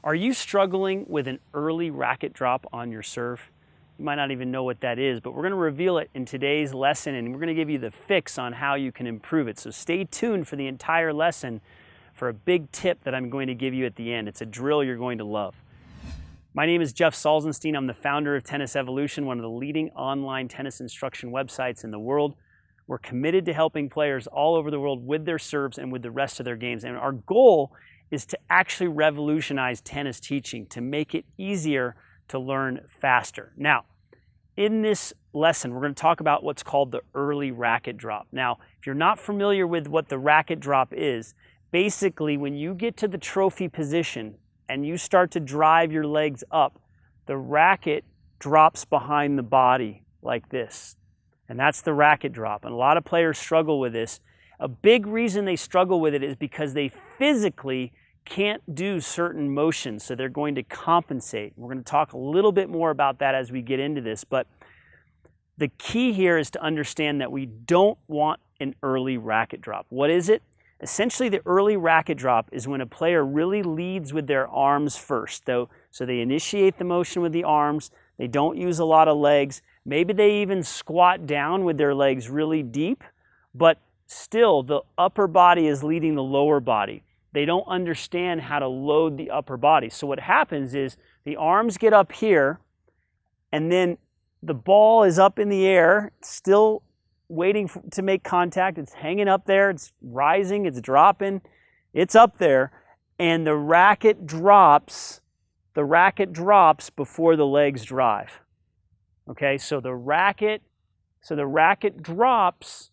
Are you struggling with an early racket drop on your serve? You might not even know what that is, but we're going to reveal it in today's lesson, and we're going to give you the fix on how you can improve it. So stay tuned for the entire lesson for a big tip that I'm going to give you at the end. It's a drill you're going to love. My name is Jeff Salzenstein. I'm the founder of Tennis Evolution, one of the leading online tennis instruction websites in the world. We're committed to helping players all over the world with their serves and with the rest of their games. And our goal is to actually revolutionize tennis teaching, to make it easier to learn faster. Now, in this lesson, we're going to talk about what's called the early racket drop. Now, if you're not familiar with what the racket drop is, basically when you get to the trophy position and you start to drive your legs up, the racket drops behind the body like this. And that's the racket drop. And a lot of players struggle with this. A big reason they struggle with it is because they physically can't do certain motions, so they're going to compensate. We're going to talk a little bit more about that as we get into this, but the key here is to understand that we don't want an early racket drop. What is it? Essentially, the early racket drop is when a player really leads with their arms first, though. So they initiate the motion with the arms, they don't use a lot of legs, maybe they even squat down with their legs really deep, but still the upper body is leading the lower body. They don't understand how to load the upper body. So what happens is the arms get up here, and then the ball is up in the air, still waiting to make contact. It's hanging up there, it's rising, it's dropping, it's up there, and the racket drops before the legs drive. Okay, so the racket drops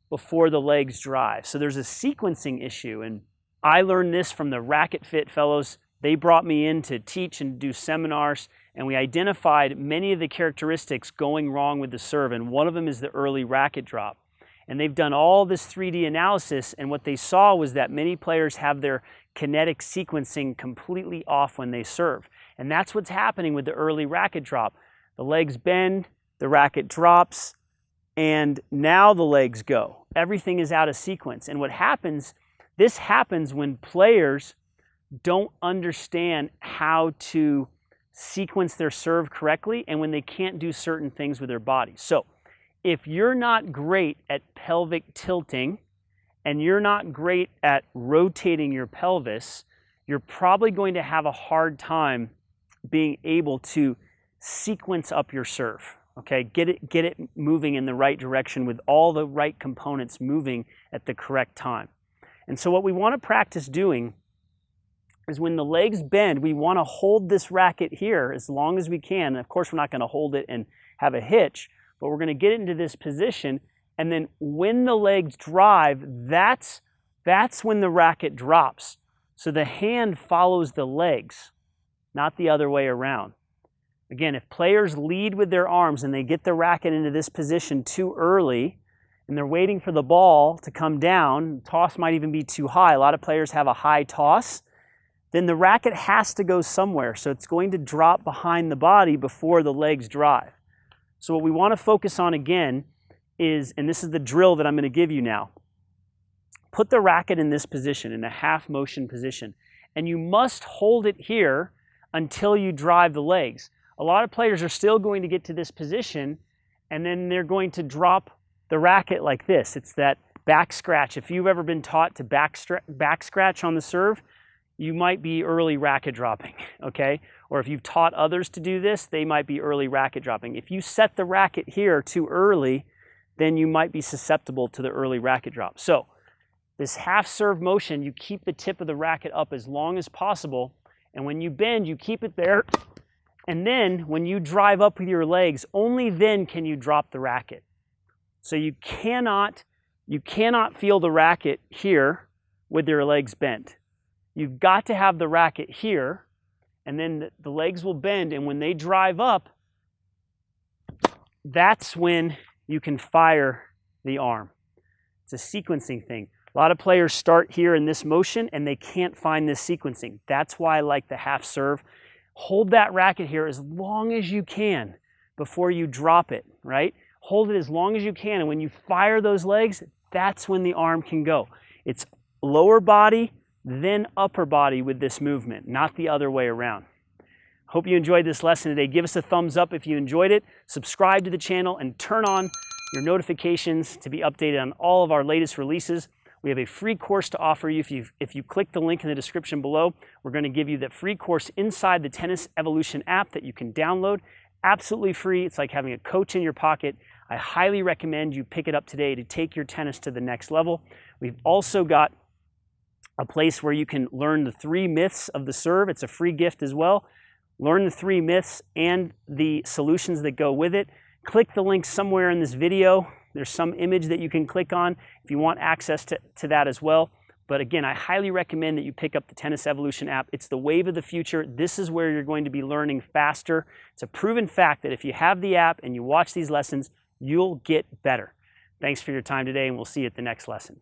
before the legs drive. So there's a sequencing issue, and I learned this from the Racquet Fit fellows. They brought me in to teach and do seminars, and we identified many of the characteristics going wrong with the serve, and one of them is the early racket drop. And they've done all this 3D analysis, and what they saw was that many players have their kinetic sequencing completely off when they serve. And that's what's happening with the early racket drop. The legs bend, the racket drops, and now the legs go. Everything is out of sequence. And what happens, this happens when players don't understand how to sequence their serve correctly and when they can't do certain things with their body. So if you're not great at pelvic tilting and you're not great at rotating your pelvis, you're probably going to have a hard time being able to sequence up your serve. Okay, get it moving in the right direction with all the right components moving at the correct time. And so what we want to practice doing is when the legs bend, we want to hold this racket here as long as we can. And of course, we're not going to hold it and have a hitch, but we're going to get into this position. And then when the legs drive, that's when the racket drops. So the hand follows the legs, not the other way around. Again, if players lead with their arms and they get the racket into this position too early, and they're waiting for the ball to come down, toss might even be too high. A lot of players have a high toss. Then the racket has to go somewhere. So it's going to drop behind the body before the legs drive. So what we want to focus on again is, and this is the drill that I'm going to give you now, put the racket in this position, in a half motion position. And you must hold it here until you drive the legs. A lot of players are still going to get to this position, and then they're going to drop the racket like this. It's that back scratch. If you've ever been taught to back scratch on the serve, you might be early racket dropping, okay? Or if you've taught others to do this, they might be early racket dropping. If you set the racket here too early, then you might be susceptible to the early racket drop. So this half serve motion, you keep the tip of the racket up as long as possible, and when you bend, you keep it there, and then when you drive up with your legs, only then can you drop the racket. So you cannot feel the racket here with your legs bent. You've got to have the racket here, and then the legs will bend, and when they drive up, that's when you can fire the arm. It's a sequencing thing. A lot of players start here in this motion, and they can't find this sequencing. That's why I like the half serve. Hold that racket here as long as you can before you drop it, right? Hold it as long as you can, and when you fire those legs, that's when the arm can go. It's lower body, then upper body with this movement, not the other way around. Hope you enjoyed this lesson today. Give us a thumbs up if you enjoyed it. Subscribe to the channel and turn on your notifications to be updated on all of our latest releases. We have a free course to offer you. If you click the link in the description below, we're going to give you that free course inside the Tennis Evolution app that you can download. Absolutely free. It's like having a coach in your pocket. I highly recommend you pick it up today to take your tennis to the next level. We've also got a place where you can learn the 3 myths of the serve. It's a free gift as well. Learn the 3 myths and the solutions that go with it. Click the link somewhere in this video. There's some image that you can click on if you want access to that as well. But again, I highly recommend that you pick up the Tennis Evolution app. It's the wave of the future. This is where you're going to be learning faster. It's a proven fact that if you have the app and you watch these lessons, you'll get better. Thanks for your time today, and we'll see you at the next lesson.